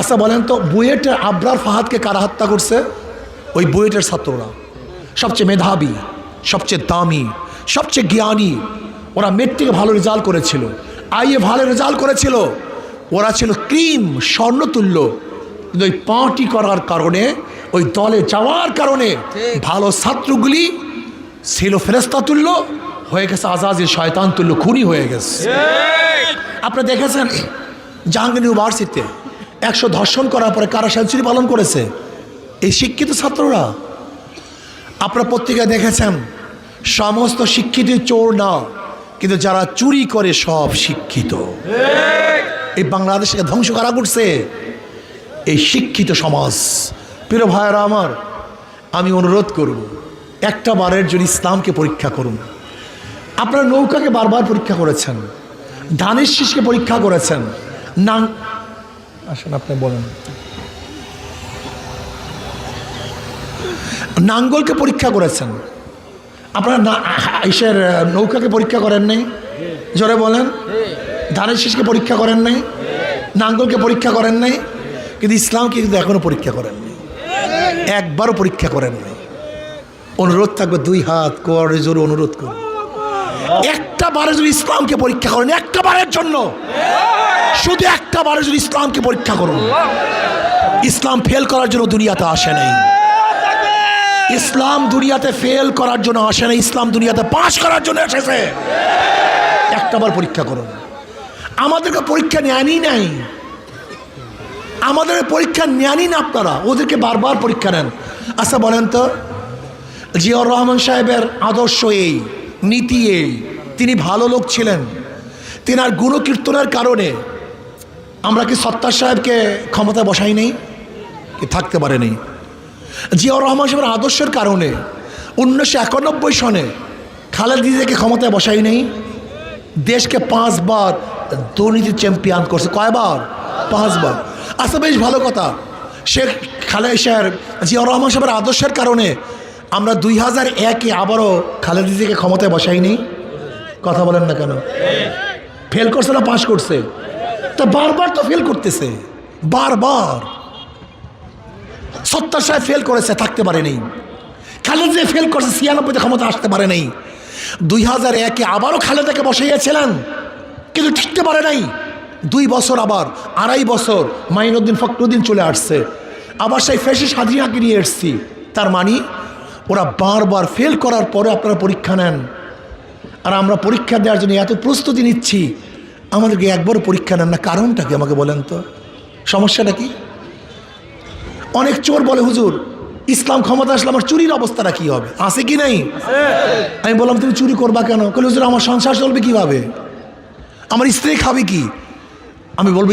আচ্ছা বলেন তো, বুয়েটের আবরার ফাহাদকে কারা হত্যা করছে? ওই বুয়েটের ছাত্ররা। সবচেয়ে মেধাবী, সবচেয়ে দামি, সবচেয়ে জ্ঞানী। ওরা মেট্রিকে ভালো রেজাল্ট করেছিল, আইএ ভালো রেজাল্ট করেছিল, ওরা ছিল ক্রিম, স্বর্ণতুল্য। কিন্তু ওই পার্টি করার কারণে, ওই দলে যাওয়ার কারণে ভালো ছাত্রগুলি ছিল ফেরেশতা তুল্য, হয়ে গেছে আজাজিল শয়তান তুল্য, খুনি হয়ে গেছে। আপনারা দেখেছেন জাহাঙ্গীর ইউনিভার্সিটিতে 100 ধর্ষণ করার পরে কারা সেঞ্চুরি পালন করেছে? এই শিক্ষিত ছাত্ররা। আপনারা পত্রিকায় দেখেছেন সমস্ত শিক্ষিত চোর না, কিন্তু যারা চুরি করে সব শিক্ষিত। এই বাংলাদেশকে ধ্বংস করা করছে এই শিক্ষিত সমাজ। প্রিয় ভাইয়েরা আমার, আমি অনুরোধ করব, একটা বারের জন্য ইসলামকে পরীক্ষা করুন। আপনারা নৌকাকে বারবার পরীক্ষা করেছেন, ধানের শীষকে পরীক্ষা করেছেন, আসেন আপনি বলেন, নাঙ্গলকে পরীক্ষা করেছেন। আপনারা ইসের নৌকাকে পরীক্ষা করেন নাই? জোরে বলেন। ধানের শীষকে পরীক্ষা করেন নাই, নাঙ্গলকে পরীক্ষা করেন নাই, কিন্তু ইসলামকে কিন্তু এখনো পরীক্ষা করেন নাই, একবারও পরীক্ষা করেন নাই। অনুরোধ থাকবে, 2 হাত করে জোরে অনুরোধ করুন, একটা বারে যদি ইসলামকে পরীক্ষা করেন, একটা বারের জন্য, শুধু একটা বারে যদি ইসলামকে পরীক্ষা করুন। ইসলাম ফেল করার জন্য দুনিয়াতে আসে নাই, ইসলাম দুনিয়াতে ফেল করার জন্য আসে না, ইসলাম দুনিয়াতে পাস করার জন্য এসেছে। একটাবার পরীক্ষা করুন। আমাদেরকে পরীক্ষা নেয়নি নাই, আমাদের পরীক্ষা নেয়নি না আপনারা, ওদেরকে বারবার পরীক্ষা নেন। আচ্ছা বলেন তো, জিয়াউর রহমান সাহেবের আদর্শ এই, নীতি এই, তিনি ভালো লোক ছিলেন, তিনার গুণকীর্তনের কারণে আমরা কি সত্তার সাহেবকে ক্ষমতা বসাই নেই? কি থাকতে পারে নেই? জিয়াউর রহমান সাহেবের আদর্শের কারণে 1991 সনে খালেদা জিয়াকে ক্ষমতায় বসাই নেই। দেশকে 5 বার দুর্নীতি চ্যাম্পিয়ন করছে। কয়বার? 5 বার। আচ্ছা বেশ ভালো কথা, শেখ জিয়াউর রহমান সাহেবের আদর্শের কারণে আমরা 2001-এ আবারও খালেদা জিয়াকে ক্ষমতায় বসাই নেই। কথা বলেন না কেন? ফেল করছে না পাশ করছে? তা বারবার তো ফেল করতেছে, বারবার। সত্তার সাহেব ফেল করেছে, থাকতে পারে নেই। খালেদা জিয়া ফেল করছে, 96-তে ক্ষমতা আসতে পারে নাই। 2001-এ আবারও খালেদাকে বসাইয়াছিলেন, কিন্তু টিকতে পারে নাই। 2 বছর, আবার 2.5 বছর মাইনুদ্দিন ফখরুদ্দিন চলে আসছে, আবার সেই ফ্যাসিস্ট হাজিরাকে নিয়ে এসছি। তার মানে ওরা বারবার ফেল করার পরে আপনারা পরীক্ষা নেন, আর আমরা পরীক্ষা দেওয়ার জন্য এত প্রস্তুতি নিচ্ছি, আমাদেরকে একবারও পরীক্ষা নেন না। কারণটা কি আমাকে বলেন তো? সমস্যাটা কি? অনেক চোর বলে, হুজুর ইসলাম ক্ষমতা আসলে আমার চুরির অবস্থাটা কি হবে? আছে কি নাই? আমি বললাম তুমি চুরি করবা কেন? বলে হুজুর আমার সংসার চলবে কিভাবে, আমার স্ত্রী খাবে কি? আমি বলবো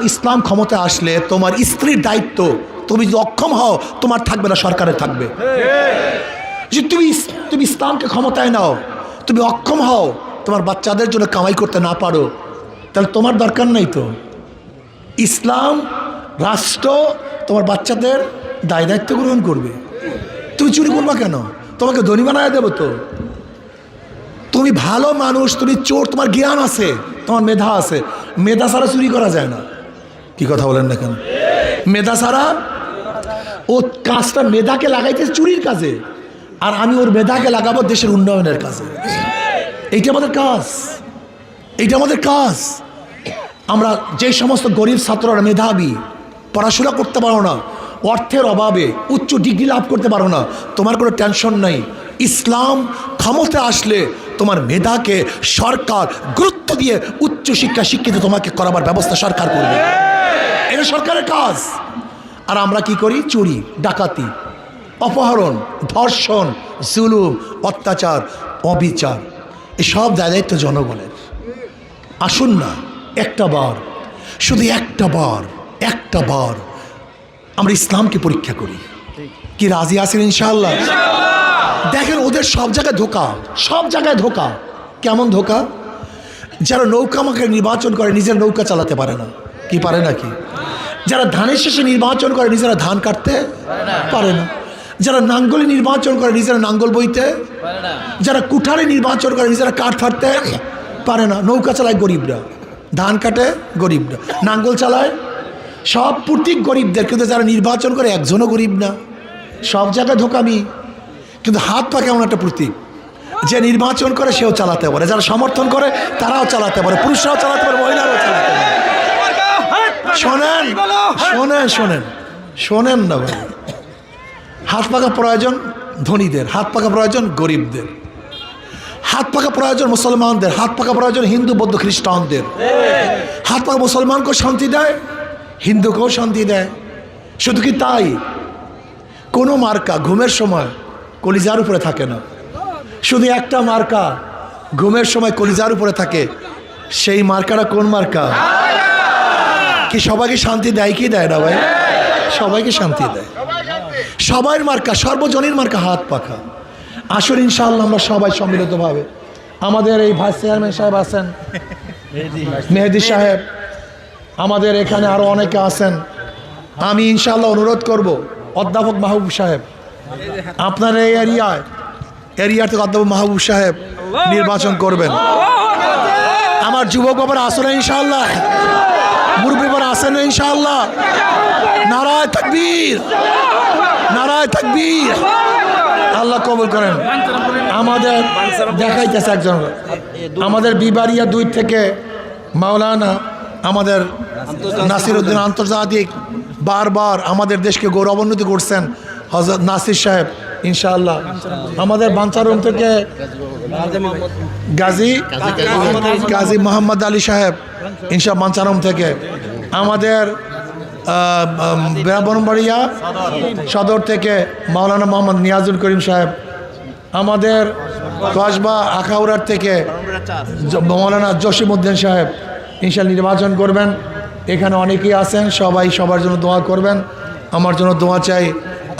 ইসলাম ক্ষমতায় আসলে তোমার স্ত্রীর দায়িত্ব, তুমি যদি অক্ষম হও তোমার থাকবে না, সরকারের থাকবে। যদি তুমি ইসলামকে ক্ষমতায় নাও, তুমি অক্ষম হও, তোমার বাচ্চাদের জন্য কামাই করতে না পারো, তাহলে তোমার দরকার নাই তো। ইসলাম রাষ্ট্র তোমার বাচ্চাদের দায়িত্ব গ্রহণ করবে। তুমি চুরি করবা কেন? তোমাকে ধনী বানায় দেবো তো। তুমি ভালো মানুষ, তুমি চোর, তোমার জ্ঞান আছে, তোমার মেধা আছে, মেধা ছাড়া চুরি করা যায় না। কি কথা বলেন না কেন? মেধা ছাড়া, ও কাজটা মেধাকে লাগাইতে চুরির কাজে, আর আমি ওর মেধাকে লাগাবো দেশের উন্নয়নের কাজে। এইটা আমাদের কাজ, এইটা আমাদের কাজ। আমরা যে সমস্ত গরিব ছাত্ররা মেধাবী, পড়াশোনা করতে পারো না, অর্থের অভাবে উচ্চ ডিগ্রি লাভ করতে পারো না, তোমার কোনো টেনশন নাই। ইসলাম ক্ষমতা আসলে তোমার মেধাকে সরকার গুরুত্ব দিয়ে উচ্চ শিক্ষা শিক্ষিত তোমাকে করাবার ব্যবস্থা সরকার করবে, এটা সরকারের কাজ। আর আমরা কি করি? চুরি, ডাকাতি, অপহরণ, ধর্ষণ, জুলুম, অত্যাচার, অবিচার, এসব দায়িত্ব জনগণের। আসুন না একটা বার, শুধু একটা বার আমরা ইসলামকে পরীক্ষা করি। কি রাজি আছেন ইনশাআল্লাহ? দেখেন ওদের সব জায়গায় ধোকা, সব জায়গায় ধোকা। কেমন ধোকা? যারা নৌকা মাকে নির্বাচন করে নিজের নৌকা চালাতে পারে না। কি পারে নাকি? যারা ধানের শেষে নির্বাচন করে নিজেরা ধান কাটতে পারে না। যারা নাঙ্গলে নির্বাচন করে নিজেরা নাঙ্গল বইতে, যারা কুঠারে নির্বাচন করে নিজেরা কাঠ ফাটতে পারে না। নৌকা চালায় গরিবরা, ধান কাটে গরিবরা, নাঙ্গল চালায় সব প্রতীক গরিবদের, কিন্তু যারা নির্বাচন করে একজনও গরিব না, সব জায়গায় ধোকামি। কিন্তু হাত পা কেমন একটা প্রতীক, যে নির্বাচন করে সেও চালাতে পারে, যারা সমর্থন করে তারাও চালাতে পারে, পুরুষরাও চালাতে পারে, মহিলারাও চালাতে পারে। শোনেন শোনেন শোনেন শোনেন না ভাই, হাত পাকা প্রয়োজন ধনীদের, হাত পাকা প্রয়োজন গরিবদের, হাত পাকা প্রয়োজন মুসলমানদের, হাত পাকা প্রয়োজন হিন্দু বৌদ্ধ খ্রিস্টানদের। হাত পাকা মুসলমানকেও শান্তি দেয়, হিন্দুকেও শান্তি দেয়। শুধু কি তাই, কোনো মার্কা ঘুমের সময় কলিজার উপরে থাকে না, শুধু একটা মার্কা ঘুমের সময় কলিজার উপরে থাকে, সেই মার্কাটা কোন মার্কা? কি সবাইকে শান্তি দেয় কি দেয় না ভাই? সবাইকে শান্তি দেয়। সবার মার্কা, সর্বজনীন মার্কা হাত পাখা। আসুন ইনশাআল্লাহ আমরা সবাই সম্মিলিতভাবে, আমাদের এই ভাইস চেয়ারম্যান সাহেব আছেন, মেহেদি সাহেব, আমাদের এখানে আরও অনেকে আছেন। আমি ইনশাআল্লাহ অনুরোধ করব অধ্যাপক মাহবুব সাহেব, আপনার এই এরিয়া থেকে অধ্যাপক মাহবুব সাহেব নির্বাচন করবেন। আমার যুবক বাবার আসেন ইনশাআল্লাহ, মুরব্বী বাবার আসেন ইনশাআল্লাহ। নারায়ে তাকবীর, নারায়ে তাকবীর। আল্লাহ কবুল করেন। আমাদের দেখাইতেছে একজন, আমাদের বিবারিয়া 2 থেকে মাওলানা আমাদের নাসিরউদ্দিন আন্তর্জাতিক বারবার আমাদের দেশকে গৌরবান্বিত করছেন হযরত নাসির সাহেব ইনশাআল্লাহ। আমাদের বাঞ্চারুম থেকে গাজী মোহাম্মদ আলী সাহেব ইনশাআল্লাহ বাঞ্চারুম থেকে, আমাদের ব্রাহ্মণবাড়িয়া সদর থেকে মাওলানা মোহাম্মদ নিয়াজুল করিম সাহেব, আমাদের কসবা আখাউড়ার থেকে মাওলানা জসিমউদ্দিন সাহেব ইনশাআল্লাহ নির্বাচন করবেন। এখানে অনেকেই আছেন, সবাই সবার জন্য দোয়া করবেন, আমার জন্য দোয়া চাই।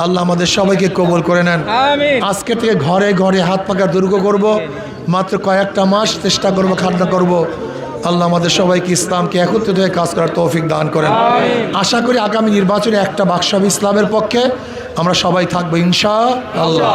আল্লাহ আমাদের সবাইকে কবুল করে নেন। আজকে থেকে ঘরে ঘরে হাত পাকা দুর্গ করব, মাত্র কয়েকটা মাস চেষ্টা করব, খাটনা করব। আল্লাহ আমাদের সবাইকে ইসলামকে একত্রিত হয়ে কাজ করার তৌফিক দান করেন। আশা করি আগামী নির্বাচনে একটা বাক্স ইসলামের পক্ষে আমরা সবাই থাকবো ইনশাআল্লাহ।